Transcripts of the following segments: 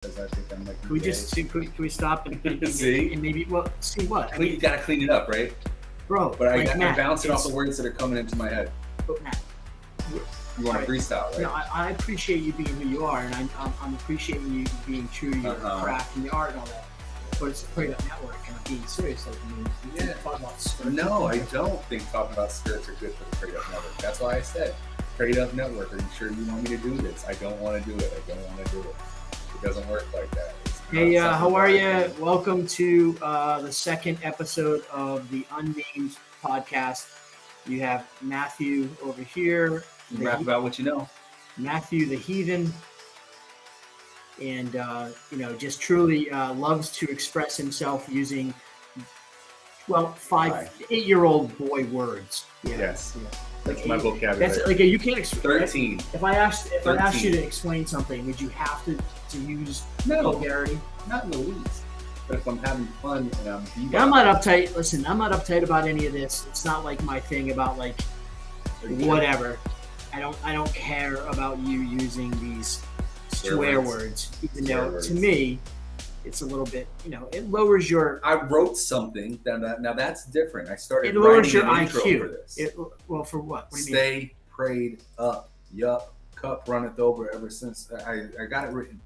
because I think I'm like. Can we just can we stop and see? And maybe see what? You gotta clean it up, right? Bro. But I bounce it off the words that are coming into my head. But Matt, you want to freestyle, right? No, I appreciate you being who you are, and I'm appreciating you being true to your craft and your art and all that. But it's a PrayedUPnetwork, and I'm being serious. Like, you talk about skirts. No, I don't think talking about skirts are good for the PrayedUP Network. That's why I said, PrayedUPnetwork, are you sure you want me to do this? I don't want to do it. It doesn't work like that. Hey, how are you? Welcome to the second episode of the Unnamed podcast. You have Matthew over here. Rap about what you know. Matthew the Heathen. And, just truly loves to express himself using, 8-year-old boy words. Yeah. Yes. Yeah. That's my vocabulary. That's like you can't explain. 13. If I asked you to explain something, would you have to use vulgarity? Not in the least. But if I'm having fun and I'm not uptight. Listen, I'm not uptight about any of this. It's not like my thing about like whatever. I don't care about you using these swear words, even though to me it's a little bit, it lowers your. I wrote something. Now that's different. I started. It lowers your IQ IQ. For this. For what? What do you Stay mean? prayed up. Yup. Cup runneth over. Ever since I got it writing.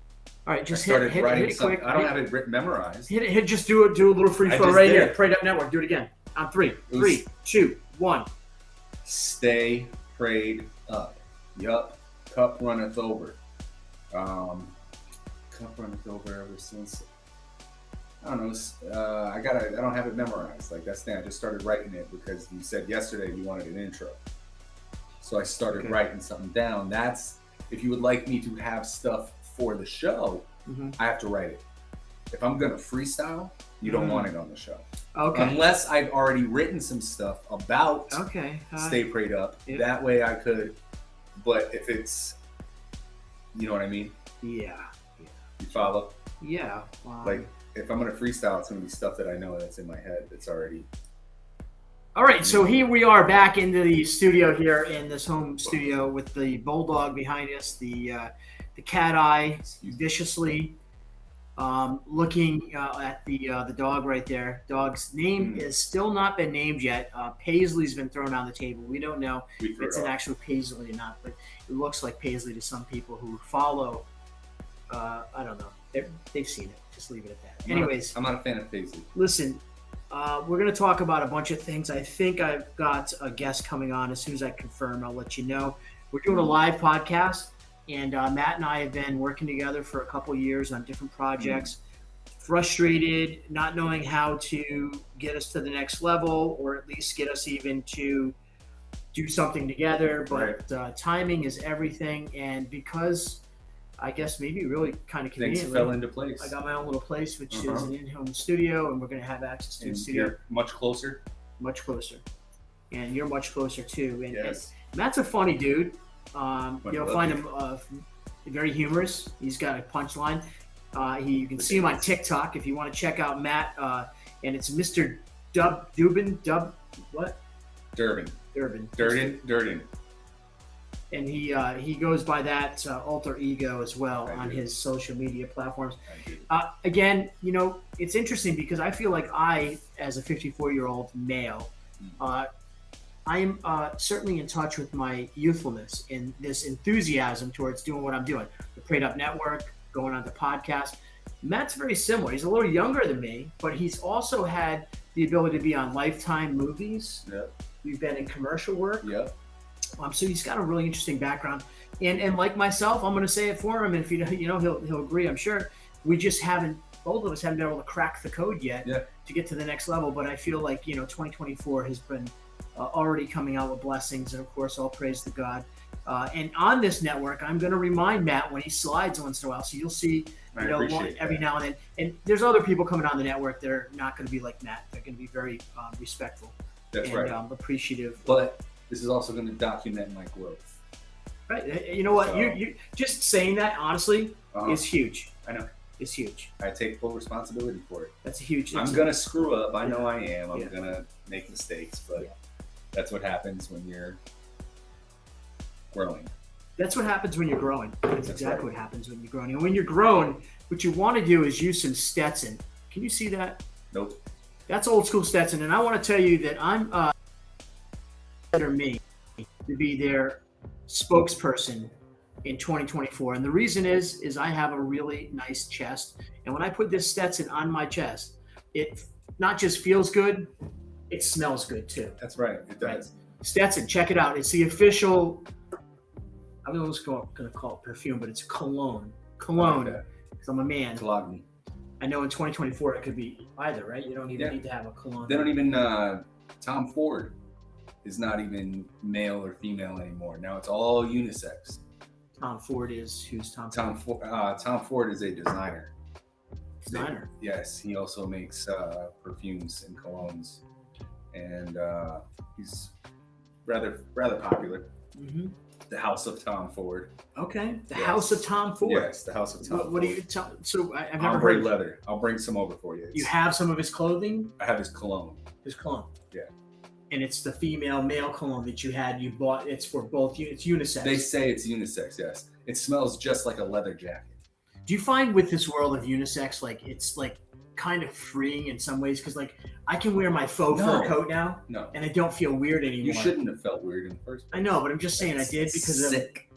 All right, just hit it quick. I don't have it written memorized. Hit it. Just do a little free flow right here. PrayedUPnetwork. Do it again. On 3, 3, 2, 1. Stay prayed up. Yup. Cup runneth over. Cup runneth over ever since. I don't know. I don't have it memorized. Like that's the thing. I just started writing it because you said yesterday you wanted an intro. So I started writing something down. That's if you would like me to have stuff for the show, I have to write it. If I'm gonna freestyle, you don't want it on the show. Okay. Unless I've already written some stuff about Stay Prayed Up. Yep. That way I could. But if it's, you know what I mean? Yeah. You follow? Yeah. Like if I'm gonna freestyle, it's gonna be stuff that I know that's in my head that's already. All right, so here we are back into the studio here in this home studio with the bulldog behind us, the cat eye viciously looking at the dog right there. Dog's name is still not been named yet. Paisley's been thrown on the table. We don't know if it's an actual Paisley or not, but it looks like Paisley to some people who follow. I don't know. They've seen it. Just leave it at that. Anyways, I'm not a fan of Paisley. Listen, we're going to talk about a bunch of things. I think I've got a guest coming on. As soon as I confirm, I'll let you know. We're doing a live podcast, and Matt and I have been working together for a couple years on different projects. Frustrated, not knowing how to get us to the next level, or at least get us even to do something together. But timing is everything, and because I guess maybe really kind of conveniently, things fell into place. I got my own little place, which is an in-home studio, and we're going to have access to a studio. You're much closer. Much closer. And you're much closer, too. And, yes. And Matt's a funny dude. You'll find him very humorous. He's got a punchline. You can see him on TikTok if you want to check out Matt. And it's Mr. What? Durden. And he goes by that alter ego as well on his social media platforms. Again, it's interesting because I feel like I, as a 54-year-old male, I am certainly in touch with my youthfulness and this enthusiasm towards doing what I'm doing. The PrayedUP Network, going on the podcast. Matt's very similar. He's a little younger than me, but he's also had the ability to be on Lifetime movies. Yep. We've been in commercial work. Yep. So he's got a really interesting background, and like myself, I'm going to say it for him, and if he'll agree, I'm sure. We just both of us haven't been able to crack the code yet to get to the next level. But I feel like 2024 has been already coming out with blessings, and of course, all praise to God. And on this network, I'm going to remind Matt when he slides once in a while, so you'll see every now and then. And there's other people coming on the network that are not going to be like Matt. They're going to be very respectful and appreciative. But this is also going to document my growth. Right. You know what? So, you just saying that, honestly, is huge. I know. It's huge. I take full responsibility for it. That's a huge thing. I'm going to screw up. I know I am. I'm going to make mistakes. But that's what happens when you're growing. That's what happens when you're growing. That's exactly what happens when you're growing. And when you're grown, what you want to do is use some Stetson. Can you see that? Nope. That's old school Stetson. And I want to tell you that I'm better me to be their spokesperson in 2024. And the reason is I have a really nice chest. And when I put this Stetson on my chest, it not just feels good, it smells good too. That's right. It does. Stetson, check it out. It's the official, I'm almost going to call it perfume, but it's cologne. Cologne, because I'm a man. Cologne. I know in 2024 it could be either, right? You don't even need to have a cologne. They don't even, Tom Ford is not even male or female anymore. Now it's all unisex. Tom Ford is, who's Tom Ford? Tom Ford is a designer. Designer? Yes, he also makes perfumes and colognes. And he's rather popular. Mm-hmm. The House of Tom Ford. Okay, the House of Tom Ford. Yes, the House of Tom Ford. What do you tell? So I've never Ombre heard leather. I'll bring some over for you. You have some of his clothing? I have his cologne. His cologne. Yeah. And it's the male cologne that you bought. It's for both. It's unisex. They say it's unisex. Yes. It smells just like a leather jacket. Do you find with this world of unisex, like it's like kind of freeing in some ways? Because like I can wear my faux fur coat now, and I don't feel weird anymore. You shouldn't have felt weird in the first place. I know, but I'm just saying I did because sick.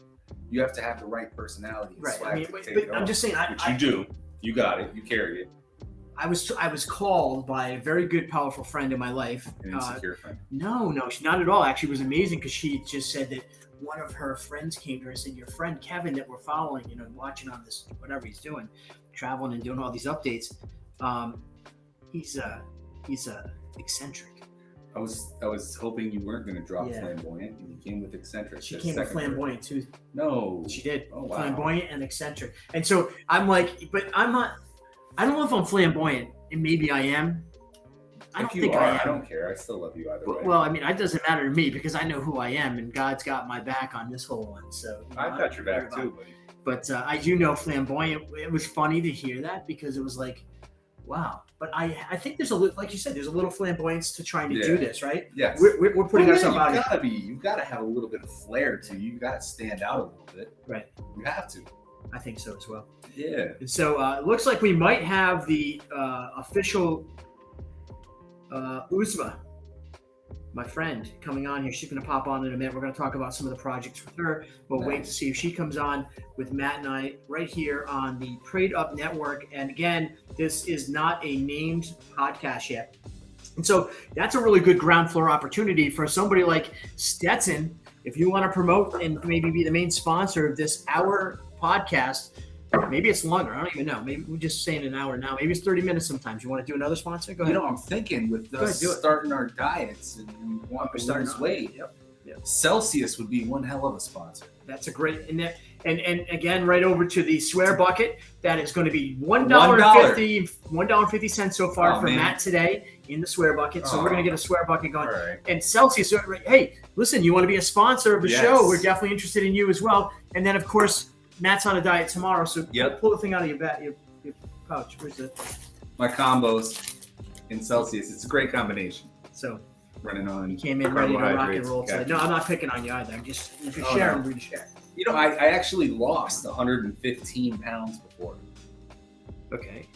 You have to have the right personality. And right. swag I mean, to take but it I'm off, just saying, which you do. You got it. You carry it. I was called by a very good, powerful friend in my life. An insecure friend? No, not at all. Actually, it was amazing because she just said that one of her friends came to her and said, your friend Kevin that we're following, watching on this, whatever he's doing, traveling and doing all these updates, he's eccentric. I was hoping you weren't going to drop flamboyant, and you came with eccentric. She came with flamboyant too. No, she did. Oh, wow. Flamboyant and eccentric. And so I'm like, but I'm not. I don't know if I'm flamboyant, and maybe I am. I don't think I am. I don't care. I still love you either way. Well, I mean, it doesn't matter to me because I know who I am, and God's got my back on this whole one. So I've got your back too, buddy. But I do know flamboyant. It was funny to hear that because it was like, wow. But I think there's like you said, there's a little flamboyance to trying to do this, right? Yes. We're putting ourselves out. You gotta have a little bit of flair to you. You gotta stand out a little bit. Right. You have to. I think so as well. Yeah. And so it looks like we might have the official Uzma, my friend, coming on here. She's going to pop on in a minute. We're going to talk about some of the projects with her. We'll wait to see if she comes on with Matt and I right here on the Prayed Up Network. And again, this is not a named podcast yet. And so that's a really good ground floor opportunity for somebody like Stetson. If you want to promote and maybe be the main sponsor of this hour podcast, maybe it's longer. I don't even know. Maybe we're just saying an hour now. Maybe it's 30 minutes sometimes. You want to do another sponsor? Go ahead. I'm thinking with us starting our diets and we want to lose weight. Yep. Celsius would be one hell of a sponsor. That's a great and again, right over to the swear bucket. That is going to be $1.50 so far for Matt today in the swear bucket. So we're going to get a swear bucket going. Right. And Celsius, hey, listen, you want to be a sponsor of the show? We're definitely interested in you as well. And then, of course, Matt's on a diet tomorrow, so pull the thing out of your pouch. Where's it? My combos in Celsius. It's a great combination. So running on. You came in ready to rock and roll today. No, I'm not picking on you either. I'm just sharing. We're just sharing. I actually lost 115 pounds before. Okay.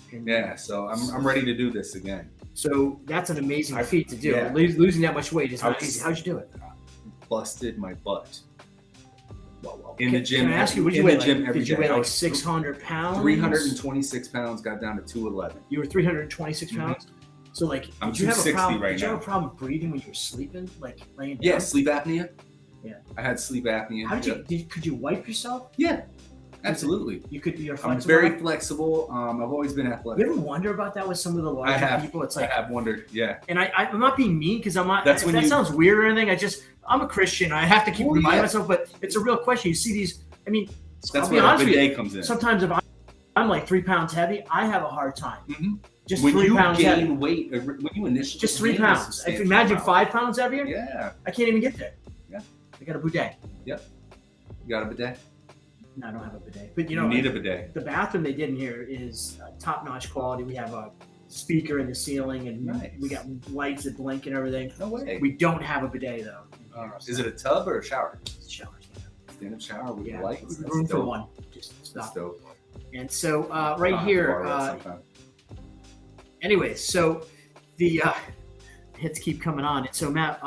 So I'm ready to do this again. So that's an amazing feat to do. Yeah. Losing that much weight is not easy. How'd you do it? Busted my butt. Well, in the gym. Can I ask you, what did you weigh? Did you weigh like 600 pounds? 326 pounds, got down to 211. You were 326 pounds? So like, I'm 260 right now. Did you have a problem breathing when you were sleeping? Like laying down? Yeah, sleep apnea. Yeah. I had sleep apnea. How could you wipe yourself? Yeah, absolutely. You're flexible? I'm very flexible. I've always been athletic. You ever wonder about that with some of the larger people? It's like, I have wondered, yeah. And I'm not being mean because I'm not, that sounds weird or anything. I'm a Christian. I have to keep reminding myself, but it's a real question. You see these, that's where the bidet comes in. Sometimes if I'm like 3 pounds heavy, I have a hard time. Mm-hmm. Just when 3 pounds you heavy. gain weight, when you initially just 3 pounds. If imagine 5 pounds heavier. Yeah. I can't even get there. Yeah. I got a bidet. Yep. You got a bidet? No, I don't have a bidet. But you need a bidet. The bathroom they did in here is top-notch quality. We have a speaker in the ceiling, and we got lights that blink and everything. No way. We don't have a bidet though. Is it a tub or a shower? It's a shower. Stand-up shower with lights. Room for one. Just stop. And so right here, anyways, so the hits keep coming on. And so Matt,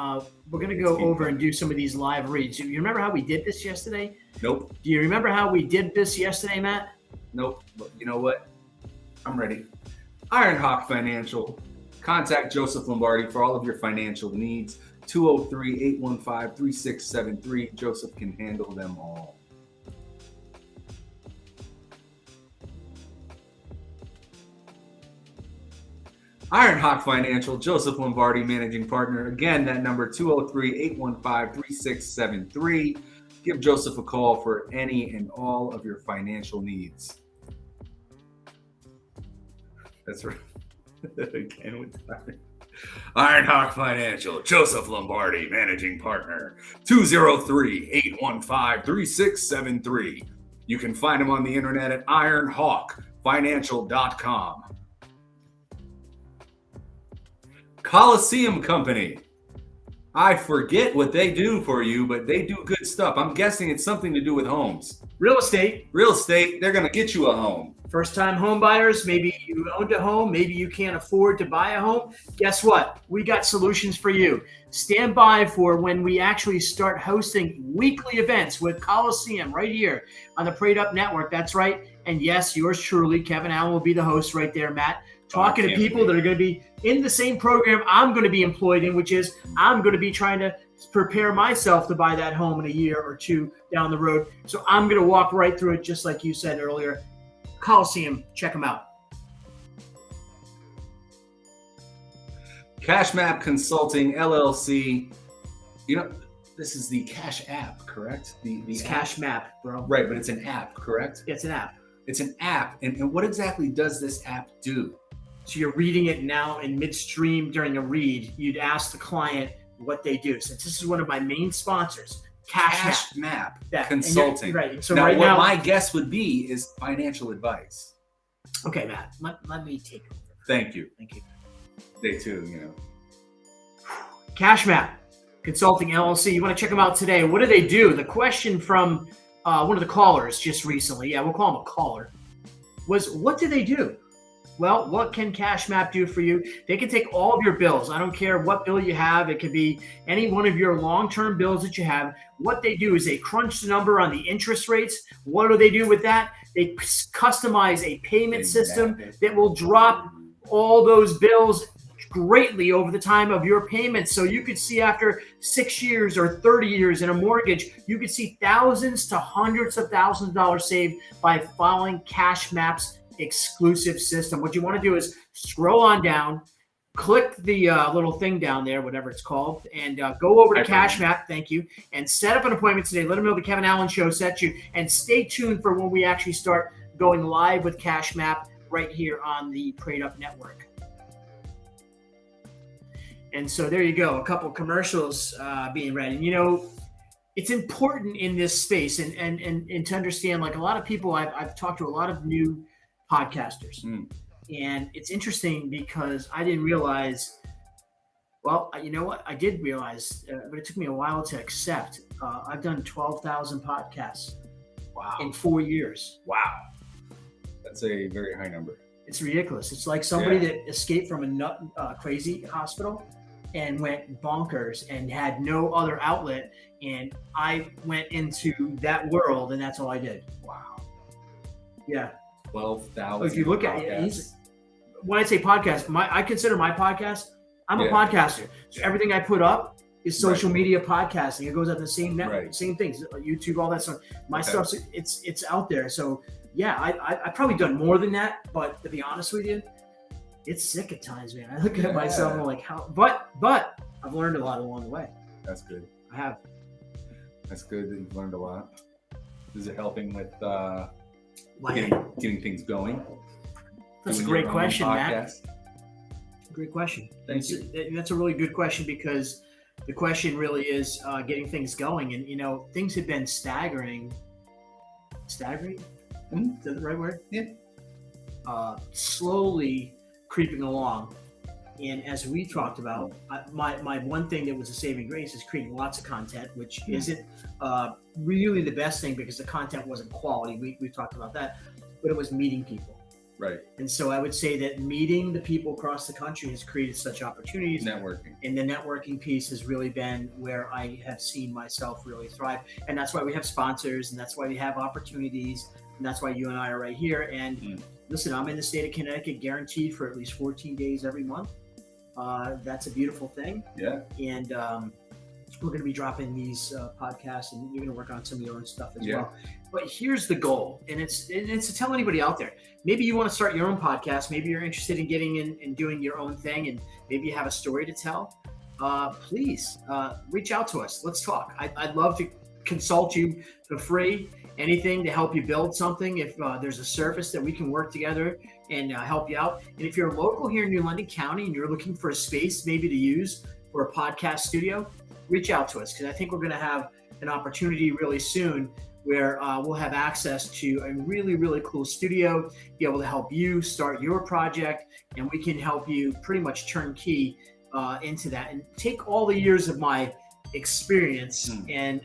we're going to go over and do some of these live reads. You remember how we did this yesterday? Nope. Do you remember how we did this yesterday, Matt? Nope. But you know what? I'm ready. Ironhawk Financial. Contact Joseph Lombardi for all of your financial needs. 203-815-3673. Joseph can handle them all. Ironhawk Financial, Joseph Lombardi, managing partner. Again, that number 203-815-3673. Give Joseph a call for any and all of your financial needs. That's right. Again with that. Ironhawk Financial, Joseph Lombardi, managing partner. 203-815-3673. You can find him on the internet at ironhawkfinancial.com. Coliseum Company. I forget what they do for you, but they do good stuff. I'm guessing it's something to do with homes. Real estate. Real estate, they're going to get you a home. First-time home buyers, maybe you owned a home, maybe you can't afford to buy a home. Guess what? We got solutions for you. Stand by for when we actually start hosting weekly events with Coliseum right here on the Prayed Up Network. That's right. And yes, yours truly, Kevin Allen, will be the host right there, Matt. Talking to people that are going to be in the same program I'm going to be employed in, which is I'm going to be trying to prepare myself to buy that home in a year or two down the road. So I'm going to walk right through it, just like you said earlier. Coliseum, check them out. CashMap Consulting, LLC. You know, this is the Cash App, correct? It's CashMap, bro. Right, but it's an app, correct? It's an app. It's an app. And what exactly does this app do? So you're reading it now in midstream during a read. You'd ask the client what they do. Since this is one of my main sponsors, CashMap that, Consulting. Right. So now, right what now, my guess would be is financial advice. Okay, Matt. Let me take over. Thank you. Thank you. Day two, you know. CashMap Consulting LLC. You want to check them out today. What do they do? The question from one of the callers just recently, we'll call him a caller, was what do they do? Well, what can CashMap do for you? They can take all of your bills. I don't care what bill you have. It could be any one of your long-term bills that you have. What they do is they crunch the number on the interest rates. What do they do with that? They customize a payment system that will drop all those bills greatly over the time of your payments. So you could see after 6 years or 30 years in a mortgage, you could see thousands to hundreds of thousands of dollars saved by following CashMap's exclusive system. What you want to do is scroll on down, click the little thing down there, whatever it's called, and go over to CashMap. Thank you. And set up an appointment today. Let them know the Kevin Allen Show sent you. And stay tuned for when we actually start going live with CashMap right here on the Prayed Up Network. And so there you go. A couple commercials being read. And, you know, it's important in this space and to understand, like a lot of people, I've talked to a lot of new podcasters. And it's interesting because I didn't realize, well, you know what? I did realize, but it took me a while to accept. I've done 12,000 podcasts. Wow. In 4 years. Wow. That's a very high number. It's ridiculous. It's like somebody that escaped from a crazy hospital and went bonkers and had no other outlet. And I went into that world and that's all I did. Wow. Yeah. 12,000. If you look at it, when I say podcast, I consider my podcast, I'm a podcaster. So everything I put up is social media podcasting. It goes at the same network, same things, YouTube, all that stuff. My stuff, it's out there. So yeah, I've probably done more than that, but to be honest with you, it's sick at times, man. I look at myself and I'm like, how, but I've learned a lot along the way. That's good. I have. That's good that you've learned a lot. Is it helping with getting things going? That's a great question, Matt. Great question. Thank you. That's a really good question because the question really is getting things going. And, you know, things have been staggering. Staggering? Is that the right word? Yeah. Slowly creeping along. And as we talked about, my one thing that was a saving grace is creating lots of content, which isn't really the best thing because the content wasn't quality. We talked about that. but it was meeting people. Right. And so I would say that meeting the people across the country has created such opportunities. Networking. And the networking piece has really been where I have seen myself really thrive. And that's why we have sponsors, and that's why we have opportunities, and that's why you and I are right here. And listen, I'm in the state of Connecticut guaranteed for at least 14 days every month. That's a beautiful thing. Yeah. And we're going to be dropping these podcasts, and you're going to work on some of your own stuff as well. But here's the goal, and it's to tell anybody out there. Maybe you want to start your own podcast. Maybe you're interested in getting in and doing your own thing, and maybe you have a story to tell. Please reach out to us. Let's talk. I'd love to consult you for free. Anything to help you build something. If there's a service that we can work together and help you out. And if you're local here in New London County and you're looking for a space maybe to use for a podcast studio, reach out to us, because I think we're going to have an opportunity really soon where we'll have access to a really, really cool studio, be able to help you start your project, and we can help you pretty much turnkey into that and take all the years of my experience. And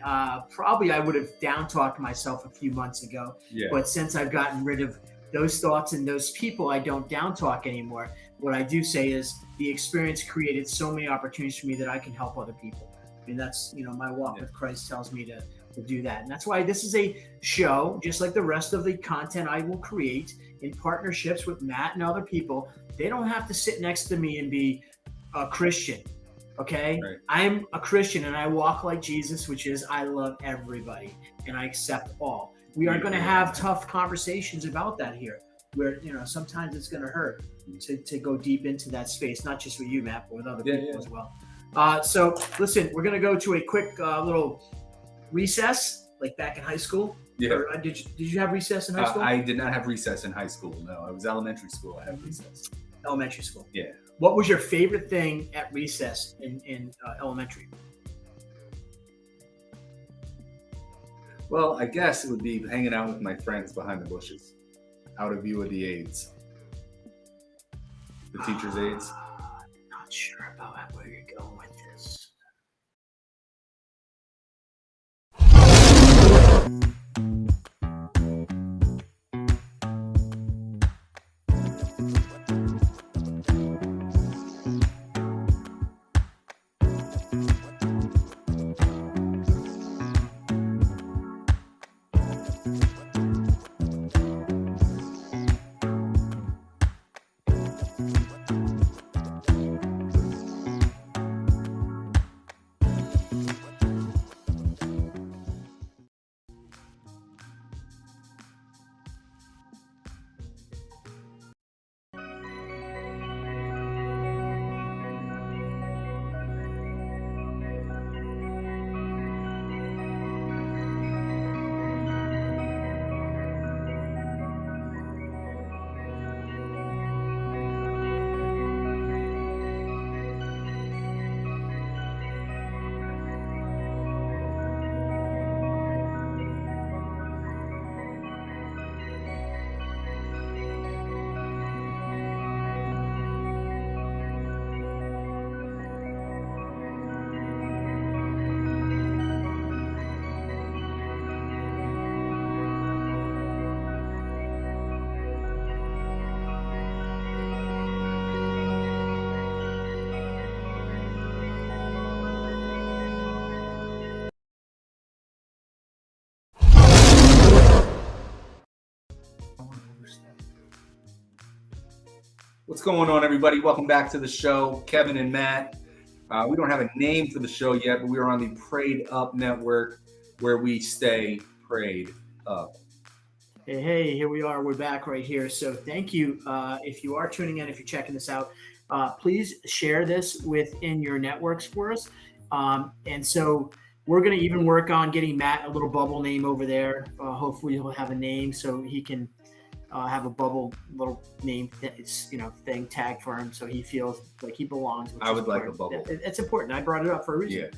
probably I would have down talked myself a few months ago, but since I've gotten rid of those thoughts and those people, I don't down talk anymore. What I do say is the experience created so many opportunities for me that I can help other people. And that's, my walk with Christ tells me to do that. And that's why this is a show, just like the rest of the content I will create in partnerships with Matt and other people. They don't have to sit next to me and be a Christian. Okay. Right. I'm a Christian and I walk like Jesus, which is I love everybody and I accept all. We are going to have tough conversations about that here, where, sometimes it's going to hurt to go deep into that space, not just with you, Matt, but with other people as well. So listen, we're going to go to a quick little recess, like back in high school. Yeah. Or, did you have recess in high school? I did not have recess in high school. No, it was elementary school. I had recess. Elementary school. Yeah. What was your favorite thing at recess in elementary? Well, I guess it would be hanging out with my friends behind the bushes, out of view of the aides. The teacher's aides. Not sure about where you're going with this. What's going on, everybody? Welcome back to the show, Kevin and Matt. We don't have a name for the show yet, but we are on the Prayed Up Network, where we stay prayed up. Hey, here we are. We're back right here. So thank you. If you are tuning in, if you're checking this out, please share this within your networks for us. And so we're going to even work on getting Matt a little bubble name over there. Hopefully he'll have a name so he can have a bubble little name thing tag for him so he feels like he belongs. I would like a bubble. It's important. I brought it up for a reason.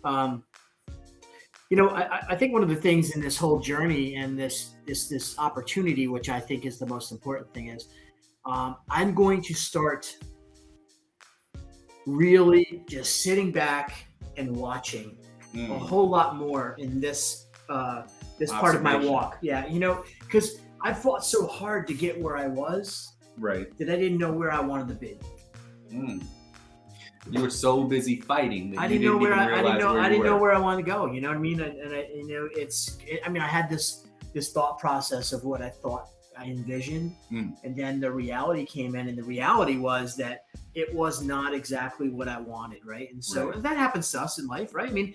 Yeah. I think one of the things in this whole journey and this opportunity, which I think is the most important thing, is I'm going to start really just sitting back and watching a whole lot more in this part of my walk. Yeah, because I fought so hard to get where I was, right, that I didn't know where I wanted to be. You were so busy fighting that I didn't know where I didn't know were. where I wanted to go. You know what I mean? And I had this thought process of what I thought I envisioned, and then the reality came in, and the reality was that it was not exactly what I wanted, right? And so that happens to us in life, right? I mean,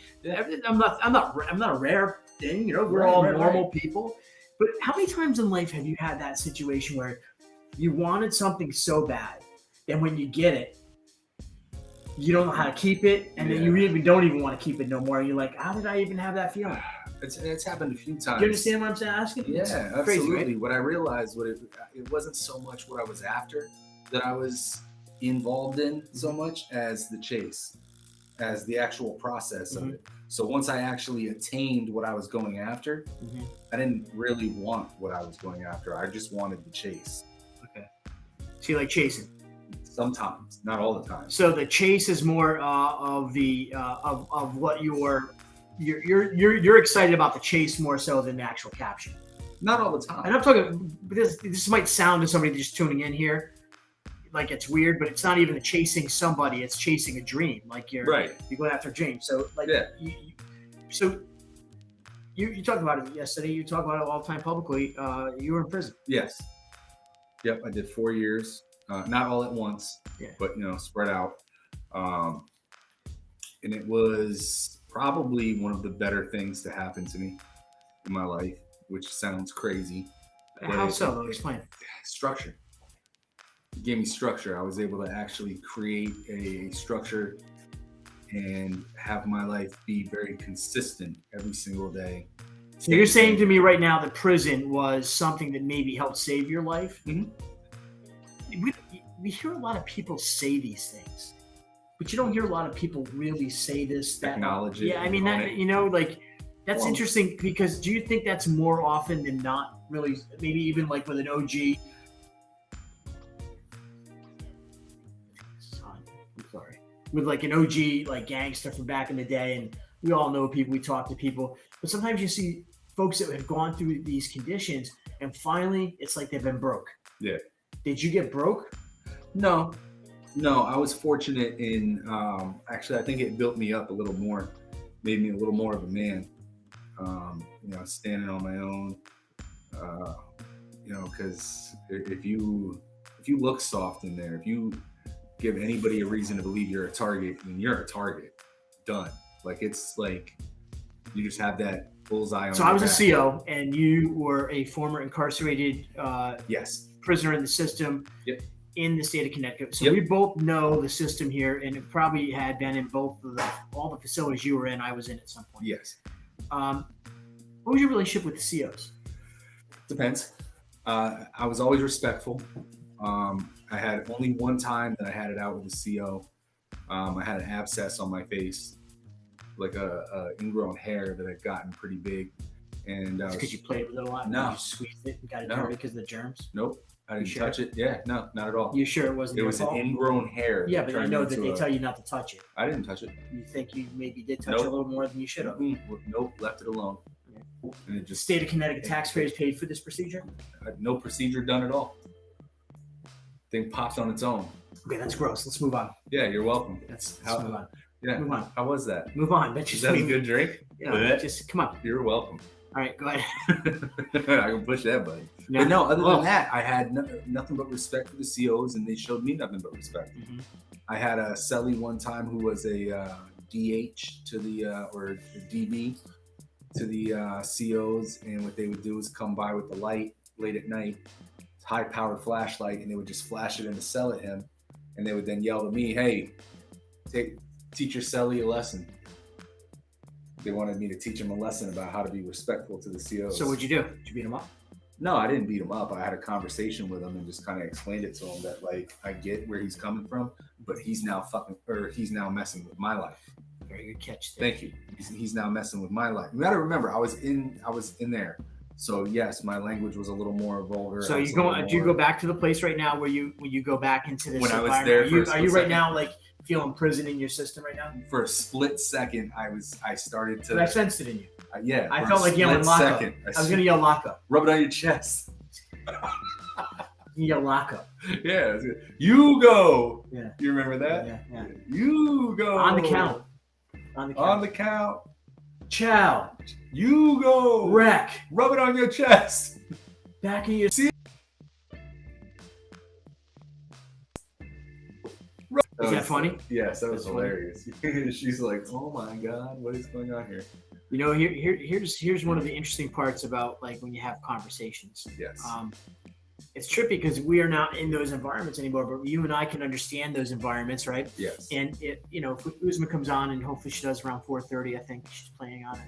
I'm not a rare thing, you know. We're all normal people, but how many times in life have you had that situation where you wanted something so bad, and when you get it, you don't know how to keep it, and then you don't even want to keep it no more. And you're like, how did I even have that feeling? It's happened a few times. Do you understand what I'm asking? Yeah, absolutely. Crazy, right? What I realized, it wasn't so much what I was after that I was involved in so much as the chase, as the actual process of it. So once I actually attained what I was going after, I didn't really want what I was going after. I just wanted the chase. Okay. So you like chasing? Sometimes, not all the time. So the chase is more of the of what you're excited about the chase more so than the actual capture. Not all the time. And I'm talking. This might sound to somebody just tuning in here like it's weird, but it's not even chasing somebody; it's chasing a dream. Like you're going after a dream. So like you talked about it yesterday. You talk about it all the time publicly. You were in prison. Yes. Yep, I did 4 years. Not all at once, but spread out. And it was probably one of the better things to happen to me in my life, which sounds crazy. How so? Explain. Structure. It gave me structure. I was able to actually create a structure and have my life be very consistent every single day. So you're saying to me right now that prison was something that maybe helped save your life? We hear a lot of people say these things, but you don't hear a lot of people really say this. Technology. Yeah, I mean, that's interesting, because do you think that's more often than not really, maybe even like with an OG? I'm sorry. With like an OG, like gangster from back in the day, and we all know people, we talk to people, but sometimes you see folks that have gone through these conditions and finally it's like they've been broke. Yeah. Did you get broke? No, I was fortunate in, actually, I think it built me up a little more, made me a little more of a man, standing on my own, because if you look soft in there, if you give anybody a reason to believe you're a target, then you're a target, done. Like, it's like, you just have that bullseye on. So I was a CO, and you were a former incarcerated prisoner in the system in the state of Connecticut. So we both know the system here, and it probably had been in all the facilities you were in. I was in at some point. Yes. What was your relationship with the COs? Depends. I was always respectful. I had only one time that I had it out with a CO. I had an abscess on my face, like a ingrown hair that had gotten pretty big. And because you played with it a lot? No. You squeezed it and got it dirty because of the germs? Nope. I didn't touch it. Yeah, no, not at all. You sure it wasn't your fault? It was an ingrown hair. Yeah, but I know that they tell you not to touch it. I didn't touch it. You think you maybe did touch it a little more than you should have? Nope, left it alone. And it just, state of Connecticut taxpayers paid for this procedure? No procedure done at all. Thing popped on its own. Okay, that's gross. Let's move on. Yeah, you're welcome. Let's move on. Yeah. Move on. How was that? Move on. Is that a good drink? Yeah, just come on. You're welcome. All right, go ahead. I can push that button. Yeah. But no, other than that, I had nothing but respect for the COs, and they showed me nothing but respect. Mm-hmm. I had a cellie one time who was a DH to the or DB to the COs, and what they would do is come by with the light late at night, high-powered flashlight, and they would just flash it in the cell at him, and they would then yell to me, "Hey, teach your cellie a lesson." They wanted me to teach him a lesson about how to be respectful to the COs. So what'd you do? Did you beat him up? No, I didn't beat him up. I had a conversation with him and just kind of explained it to him that, like, I get where he's coming from, but he's now messing with my life. Very good catch there. Thank you. He's now messing with my life. You got to remember, I was in there. So yes, my language was a little more vulgar. So do you go back to the place right now where you go back into this when environment? I was there? Are you right now like feeling prison in your system right now? For a split second, I started to. But I sensed it in you. Yeah. I felt like yelling lock up. I was gonna yell lock up. Rub it on your chest. You lock up. Yeah. You go. Yeah. You remember that? Yeah. You go. On the count. On the count. Chow. You go. Wreck. Rub it on your chest. Back in your seat. Is that funny? Yes, that was hilarious. She's like, "Oh my God, what is going on here?" You know, here's one of the interesting parts about like when you have conversations. Yes. It's trippy because we are not in those environments anymore, but you and I can understand those environments, right? Yes. And if Uzma comes on, and hopefully she does around 4:30, I think she's planning on it.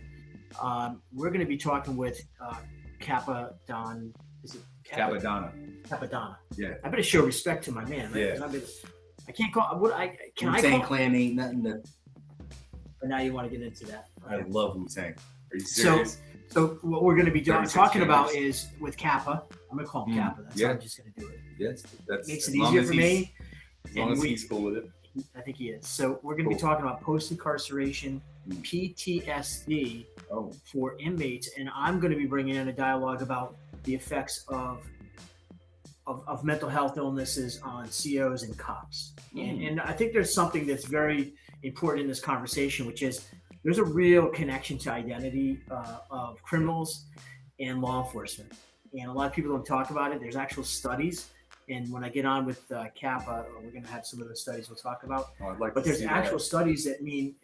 We're going to be talking with Capadonna. Is it Capadonna? Capadonna. Yeah. I better show respect to my man. Right? Yeah. I can't call. What I can I Wu-Tang call? Clan ain't nothing to. But now you want to get into that. I love Wu-Tang. Are you serious? So what we're going to be talking about is with Kappa. I'm going to call him Kappa. That's how I'm just going to do it. Yes, that makes it easier for me. As long as he's cool with it. I think he is. So we're going to be talking about post-incarceration PTSD for inmates, and I'm going to be bringing in a dialogue about the effects of mental health illnesses on COs and cops. And I think there's something that's very important in this conversation, which is there's a real connection to identity of criminals and law enforcement. And a lot of people don't talk about it. There's actual studies. And when I get on with Kappa, we're going to have some of those studies we'll talk about. But there's actual studies that mean,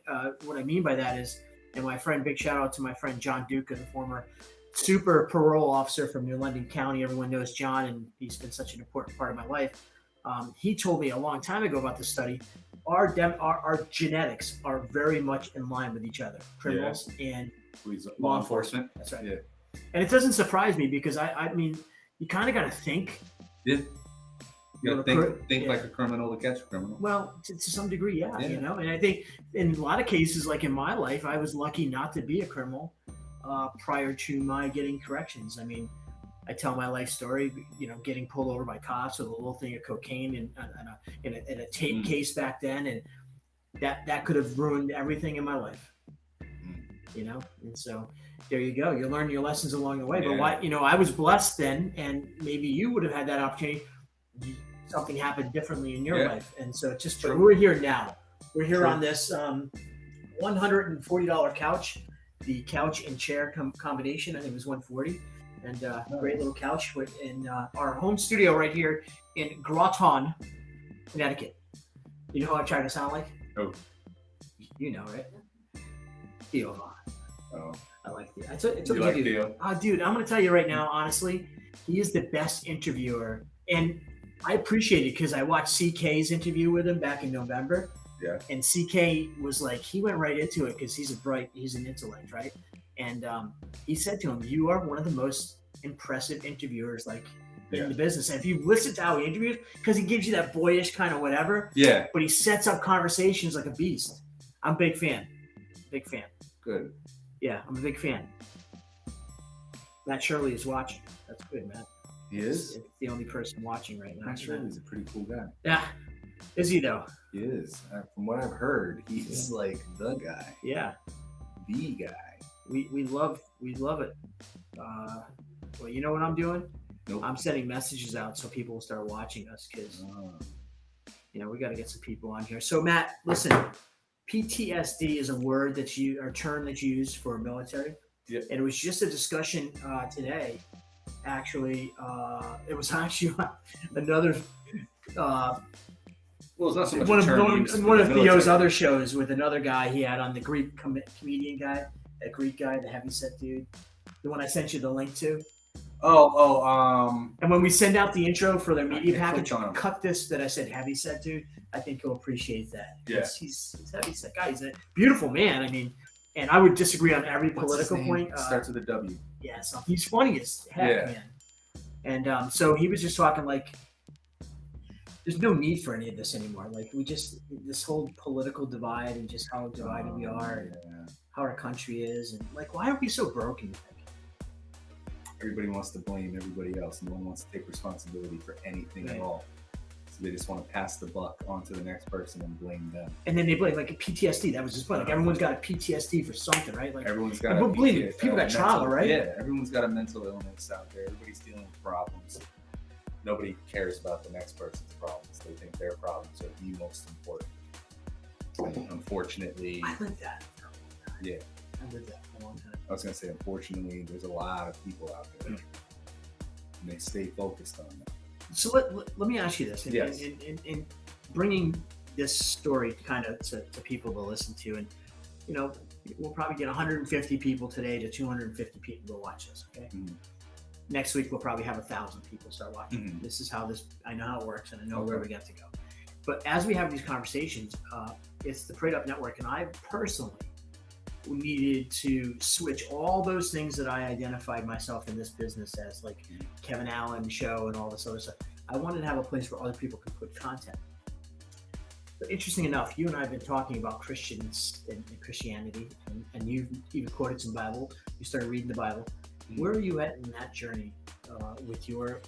what I mean by that is, and my friend, big shout out to my friend John Duca, the former super parole officer from New London County. Everyone knows John, and he's been such an important part of my life. He told me a long time ago about this study. Our genetics are very much in line with each other, criminals and law enforcement. That's right. Yeah. And it doesn't surprise me because I mean, you kind of got to think. Yeah. You got to think like a criminal to catch a criminal. Well, to some degree, yeah. You know, and I think in a lot of cases, like in my life, I was lucky not to be a criminal prior to my getting corrections. I mean, I tell my life story, you know, getting pulled over by cops with a little thing of cocaine in a tape case back then, and that could have ruined everything in my life. You know, and so there you go. You learn your lessons along the way. But I was blessed then, and maybe you would have had that opportunity. Something happened differently in your life, and so just we're here now. We're here on this $140 couch, the couch and chair combination. I think it was $140. And great little couch in our home studio right here in Groton, Connecticut. You know who I'm trying to sound like? Oh. You know, right? Theo. Oh. I like Theo. You like Theo? Dude, I'm going to tell you right now, honestly, he is the best interviewer. And I appreciate it because I watched CK's interview with him back in November. Yeah. And CK was like, he went right into it because he's an intellect, right? And he said to him, "You are one of the most impressive interviewers, like in the business." And if you listen to how he interviews, because he gives you that boyish kind of whatever, but he sets up conversations like a beast. I'm a big fan. Big fan. Good. Yeah, I'm a big fan. Matt Shirley is watching. That's good, Matt. He is? It's the only person watching right now. Matt Shirley's a pretty cool guy. Yeah. Is he though? He is. From what I've heard, he's like the guy. Yeah. The guy. We love it. Well, you know what I'm doing? Nope. I'm sending messages out so people will start watching us because we got to get some people on here. So Matt, listen, PTSD is a word or term that's used for military. Yeah. And it was just a discussion today. Actually, it was actually another. Well, it's not so much one of Theo's other shows with another guy he had on, the Greek comedian guy. That Greek guy, the heavyset dude, the one I sent you the link to. And when we send out the intro for their media package, cut this that I said heavyset dude. I think he'll appreciate that. Yeah, he's a heavyset guy. He's a beautiful man. I mean, and I would disagree on every political point. Starts with a W. Yeah, so he's funny as heck, man. And so he was just talking like, there's no need for any of this anymore. Like this whole political divide and just how divided we are. How our country is, and like, why are we so broken? Everybody wants to blame everybody else. No one wants to take responsibility for anything at all. So they just want to pass the buck onto the next person and blame them. And then they blame like a PTSD. That was just funny. Like everyone's got a PTSD for something, right? Like everyone's got. But believe me, people got trauma, right? Yeah, everyone's got a mental illness out there. Everybody's dealing with problems. Nobody cares about the next person's problems. They think their problems are the most important. And unfortunately, I lived that. Yeah, I lived that for a long time. I was gonna say, unfortunately, there's a lot of people out there, and they stay focused on that. So let me ask you this, in bringing this story kind of to people to listen to, and we'll probably get 150 people today to 250 people to watch this. Okay, next week we'll probably have 1,000 people start watching. This is how I know how it works, and I know where we got to go. But as we have these conversations, it's the Prayed Up Network, and I personally needed to switch all those things that I identified myself in this business as, like KevinAlan show and all this other stuff. I wanted to have a place where other people could put content. But interesting enough, you and I have been talking about Christians and Christianity, and you've even quoted some Bible. You started reading the Bible. Where are you at in that journey with your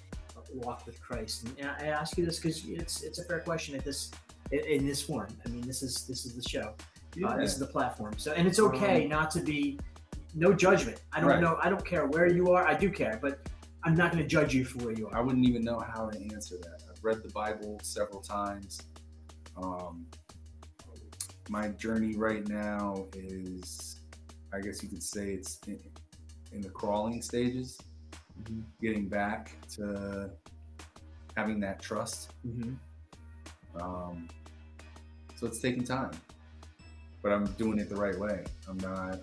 walk with Christ? And I ask you this because it's a fair question in this form. I mean, this is the show. This is the platform. So, and it's okay not to be, no judgment. I don't know. I don't care where you are. I do care, but I'm not going to judge you for where you are. I wouldn't even know how to answer that. I've read the Bible several times. My journey right now is, I guess you could say it's in the crawling stages, getting back to having that trust. So it's taking time. But I'm doing it the right way. I'm not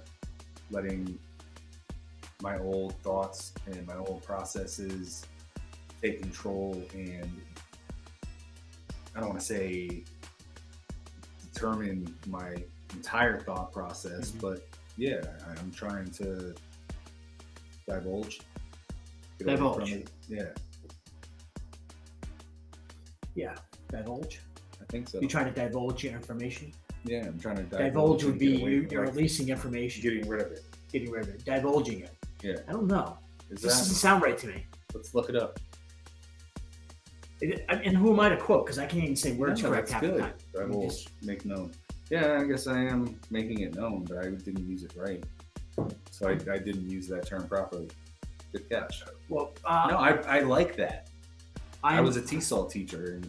letting my old thoughts and my old processes take control and, I don't want to say determine my entire thought process, but yeah, I'm trying to divulge. Yeah. Yeah, divulge. I think so. You're trying to divulge your information? Yeah, I'm trying to divulge would be you're releasing information. Getting rid of it. Divulging it. Yeah. I don't know. This doesn't sound right to me. Let's look it up. And who am I to quote? Because I can't even say words correct half the time. Divulge, make known. Yeah, I guess I am making it known, but I didn't use it right. So I didn't use that term properly. Good catch. Well, no, I like that. I was a TESOL teacher.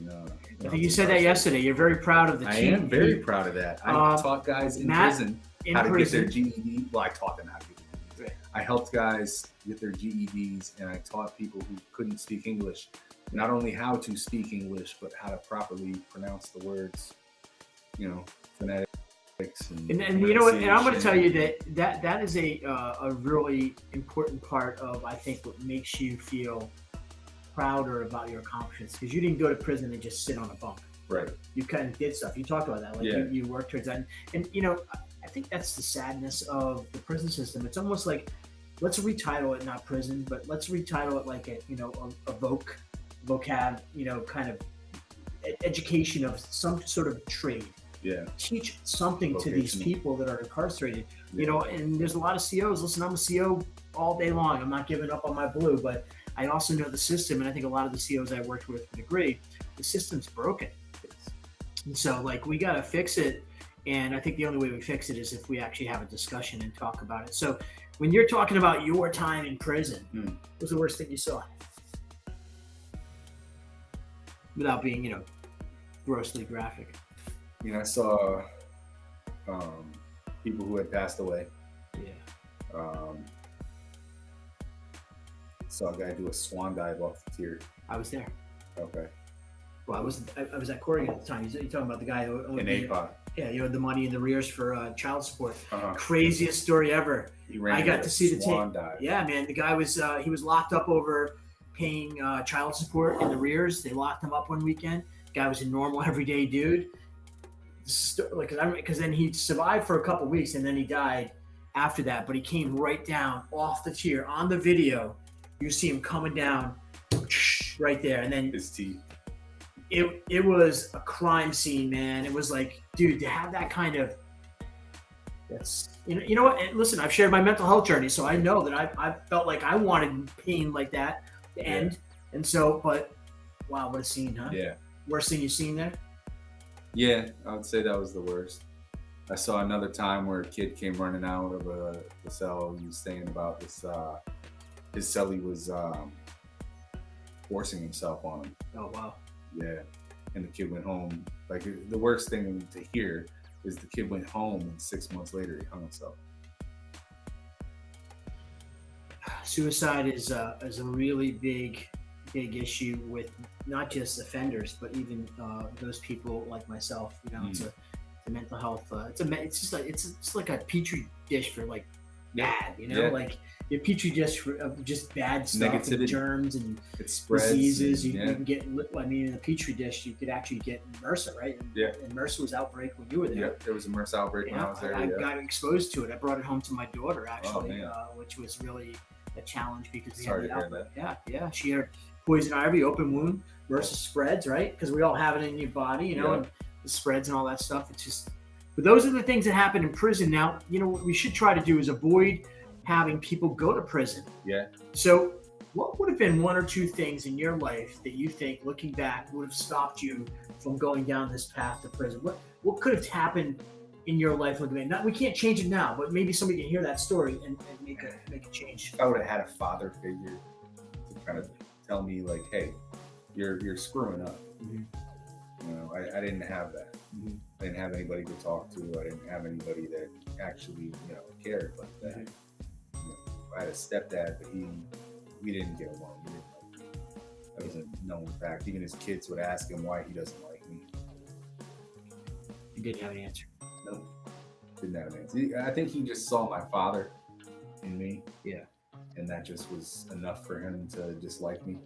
I think you said that yesterday. You're very proud of the I am very proud of that. I taught guys in prison how to get their GED. Well, I taught them how to get their GEDs. I helped guys get their GEDs, and I taught people who couldn't speak English not only how to speak English, but how to properly pronounce the words, phonetics. And you know what? And I'm going to tell you that is a really important part of, I think, what makes you feel prouder about your accomplishments, because you didn't go to prison and just sit on a bunk. Right. You kind of did stuff. You talked about that. You worked towards that. And I think that's the sadness of the prison system. It's almost like, let's retitle it not prison, but let's retitle it like a vocab, kind of education of some sort of trade. Yeah. Teach something to these people that are incarcerated. And there's a lot of COs. Listen, I'm a CO all day long. I'm not giving up on my blue, but I also know the system, and I think a lot of the COs I worked with would agree, the system's broken. And so, we got to fix it, and I think the only way we fix it is if we actually have a discussion and talk about it. So, when you're talking about your time in prison, what was the worst thing you saw? Without being, grossly graphic. I saw people who had passed away. Yeah. Saw a guy do a swan dive off the tier. I was there. Okay. Well, I was at Corrigan at the time. You're talking about the guy who owed in APOD. Yeah, the money in the rears for child support. Craziest story ever. I got to see the tape. Dive. Yeah, man. The guy was he was locked up over paying child support in the rears. They locked him up one weekend. The guy was a normal, everyday dude. Because then he survived for a couple weeks and then he died after that. But he came right down off the tier on the video. You see him coming down right there, and then his teeth. It was a crime scene, man. It was like, dude, to have that kind of, that's you know what? And listen, I've shared my mental health journey, so I know that I felt like I wanted pain like that to end, and so, but wow, what a scene, huh? Yeah. Worst thing you've seen there? Yeah, I would say that was the worst. I saw another time where a kid came running out of the cell. He was saying about this. His cellie was forcing himself on him. Oh wow. Yeah, and the kid went home. Like the worst thing to hear is the kid went home, and 6 months later he hung himself. Suicide is a really big issue with not just offenders, but even those people like myself. You know, it's a mental health. It's just like a petri dish for like bad. You know, like a petri dish for just bad stuff, and germs and it spreads, diseases. You can get. I mean, in a petri dish, you could actually get MRSA, right? And, and MRSA was outbreak when you were there. Yeah, there was a MRSA outbreak when I was there. I got exposed to it. I brought it home to my daughter actually, which was really a challenge because we had the outbreak. Yeah, she had poison ivy, open wound, MRSA spreads, right? Because we all have it in your body, you know, and the spreads and all that stuff. It's just, but those are the things that happen in prison. Now, you know, what we should try to do is avoid having people go to prison. Yeah. So what would have been one or two things in your life that you think, looking back, would have stopped you from going down this path to prison? What could have happened in your life? We can't change it now, but maybe somebody can hear that story and make a change. If I would have had a father figure to kind of tell me like, hey, you're screwing up. You know, I didn't have that. I didn't have anybody to talk to. I didn't have anybody that actually, you know, cared like that. You know, I had a stepdad, but we didn't get along. We didn't like me. That was a known fact. Even his kids would ask him why he doesn't like me. You didn't have an answer. No, didn't have an answer. I think he just saw my father in me. Yeah. And that just was enough for him to dislike me.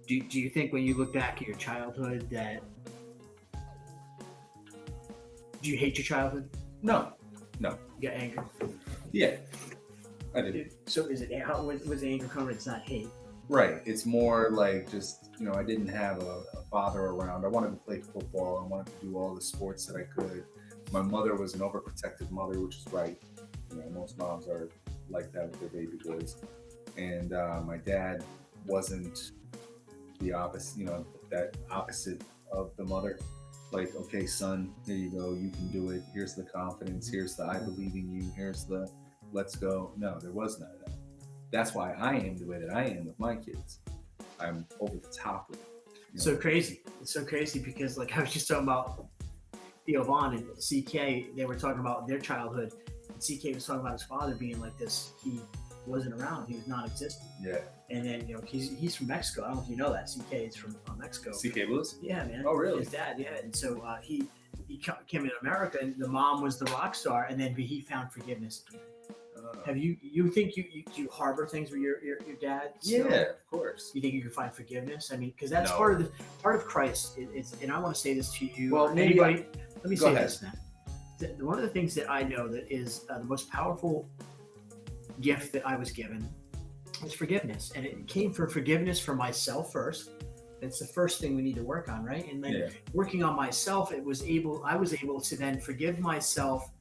Do you think when you look back at your childhood that, do you hate your childhood? No. You got anger? Yeah, I did. So is it, how was the anger coming? It's not hate. Right. It's more like just, you know, I didn't have a father around. I wanted to play football. I wanted to do all the sports that I could. My mother was an overprotective mother, which is right. You know, most moms are like that with their baby boys. And my dad wasn't the opposite, you know, that opposite of the mother. Like, okay, son, here you go. You can do it. Here's the confidence. Here's the I believe in you. Here's the let's go. No, there was none of that. That's why I am the way that I am with my kids. I'm over the top with it. So crazy. It's so crazy because, like, I was just talking about Theo Vaughn and CK. They were talking about their childhood. And CK was talking about his father being like this. He wasn't around. He was non-existent. Yeah. And then, you know, he's from Mexico. I don't know if you know that. CK is from Mexico. CK Lewis? Yeah, man. Oh, really? His dad, yeah. And so he came to America, and the mom was the rock star, and then he found forgiveness. Have you think you harbor things with your dad? Still? Yeah, of course. You think you can find forgiveness? I mean, because that's part of Christ. And I want to say this to you. Well, anybody. Let me say ahead. this, man. One of the things that I know that is the most powerful gift that I was given was forgiveness, and it came from forgiveness for myself first. It's the first thing we need to work on, right? And then working on myself, I was able to then forgive myself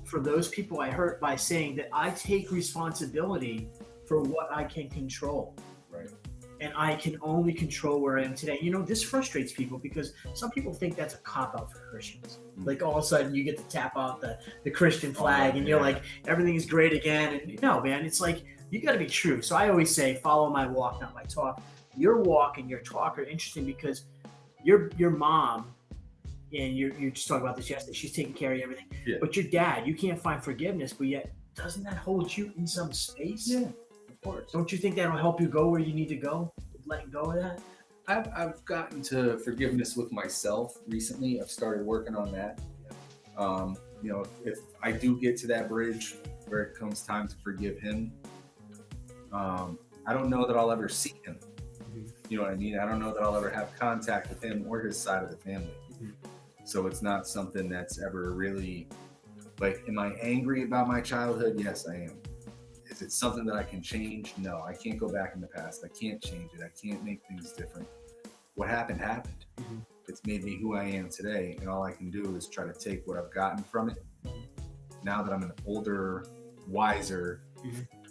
for those people I hurt by saying that I take responsibility for what I can control. Right. And I can only control where I am today. You know, this frustrates people because some people think that's a cop-out for Christians. Like, all of a sudden you get to tap out the Christian flag and you're like, everything is great again. And no, man, it's like, you got to be true. So I always say, follow my walk, not my talk. Your walk and your talk are interesting because your mom, and you just talked about this yesterday, she's taking care of everything. Yeah. But your dad, you can't find forgiveness, but yet doesn't that hold you in some space? Yeah, of course. Don't you think that'll help you go where you need to go? Letting go of that? I've gotten to forgiveness with myself recently. I've started working on that. You know, if I do get to that bridge where it comes time to forgive him, I don't know that I'll ever see him. You know what I mean? I don't know that I'll ever have contact with him or his side of the family. So it's not something that's ever really, like, am I angry about my childhood? Yes, I am. Is it something that I can change? No, I can't go back in the past. I can't change it. I can't make things different. What happened, happened. It's made me who I am today. And all I can do is try to take what I've gotten from it. Now that I'm an older, wiser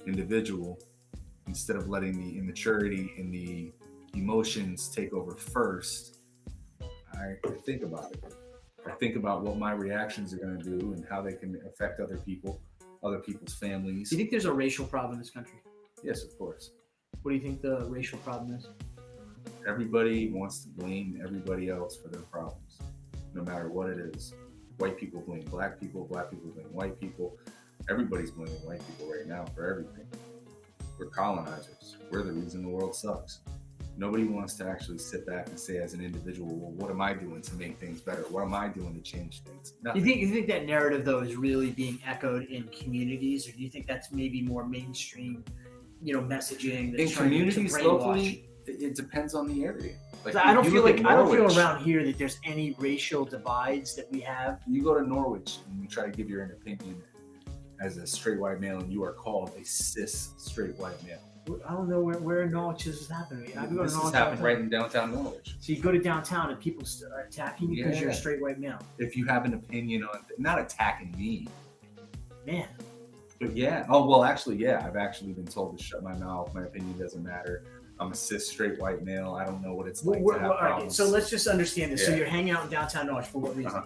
individual, instead of letting the immaturity and the emotions take over first, I think about it. I think about what my reactions are going to do and how they can affect other people, other people's families. Do you think there's a racial problem in this country? Yes, of course. What do you think the racial problem is? Everybody wants to blame everybody else for their problems, no matter what it is. White people blame black people blame white people. Everybody's blaming white people right now for everything. We're colonizers. We're the reason the world sucks. Nobody wants to actually sit back and say as an individual, well, what am I doing to make things better? What am I doing to change things? Nothing. You think that narrative, though, is really being echoed in communities, or do you think that's maybe more mainstream, messaging? In communities locally, it depends on the area. Like, I don't feel around here that there's any racial divides that we have. You go to Norwich and you try to give your opinion as a straight white male, and you are called a cis straight white male. I don't know where in Norwich this is happening. This has happened right in downtown Norwich. So you go to downtown and people are attacking you because you're a straight white male. If you have an opinion on, not attacking me, man. But yeah. Oh well, actually, yeah. I've actually been told to shut my mouth. My opinion doesn't matter. I'm a cis straight white male. I don't know what it's like to have problems. So let's just understand this. Yeah. So you're hanging out in downtown Norwich for what reason?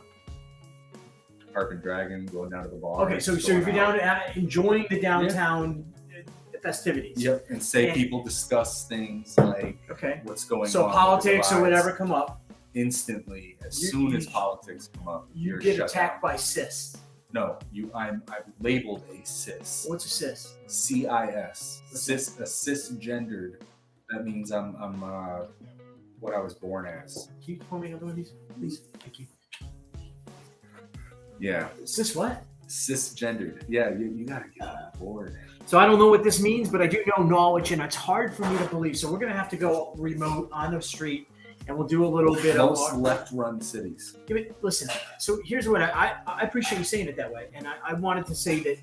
Carpet dragging, going down to the bar. Okay, so if you're down enjoying the downtown festivities. Yep, and people discuss things like what's going on. So politics or whatever come up. Instantly, as soon as politics come up, you get attacked by cis. No, I'm labeled a cis. What's a cis? CIS. Cis, a cisgendered. That means I'm what I was born as. Can you tell me another one of these, please? Thank you. Yeah. Cis what? Cisgendered. Yeah, you gotta get on board. So I don't know what this means, but I do know knowledge, and it's hard for me to believe. So we're gonna have to go remote on the street, and we'll do a little bit of left-run cities. Listen. So here's what I appreciate you saying it that way, and I wanted to say that